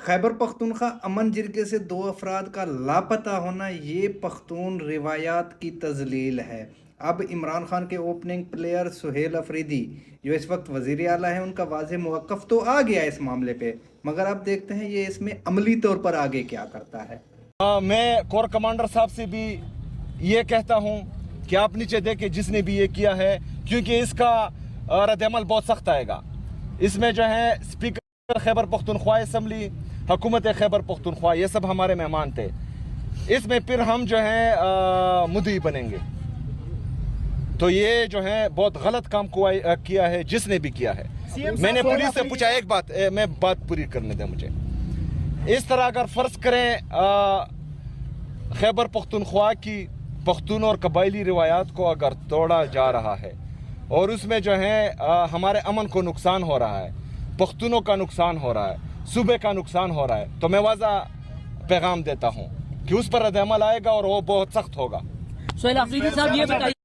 खैबर पख्तूनख्वा अमन जिरगे से 2 अफराद का लापता होना ये पख्तून रिवायात की तजलील है। अब इमरान खान के ओपनिंग प्लेयर सुहेल अफरीदी जो इस वक्त वज़ीर आला है, उनका वाज़ेह मौक़िफ़ तो आ गया इस मामले पे, मगर अब देखते हैं ये इसमें अमली तौर पर आगे क्या करता है। मैं कोर कमांडर साहब से भी ये कहता हूँ कि आप नीचे देखें जिसने भी ये किया है, क्योंकि इसका रद्द-ए-अमल बहुत सख्त आएगा। इसमें जो है स्पीकर खैबर पख्तूनख्वा असम्बली, हुकूमत खैबर पख्तूनख्वा, ये सब हमारे मेहमान थे। इसमें फिर हम जो है मुद्दी बनेंगे। तो ये जो है बहुत गलत काम किया है जिसने भी किया है। मैंने पुलिस से पूछा, एक बात मैं बात पूरी करने दें मुझे। इस तरह अगर फर्ज करें खैबर पख्तूनख्वा की पख्तून और कबायली रिवायात को अगर तोड़ा जा रहा है और उसमें जो है हमारे अमन को नुकसान हो रहा है, पख्तूनों का नुकसान हो रहा है, सूबे का नुकसान हो रहा है, तो मैं वाज़ा पैगाम देता हूँ कि उस पर रद्द-ए-अमल आएगा और वो बहुत सख्त होगा। सुहेल अफरीदी साहब ये बताइए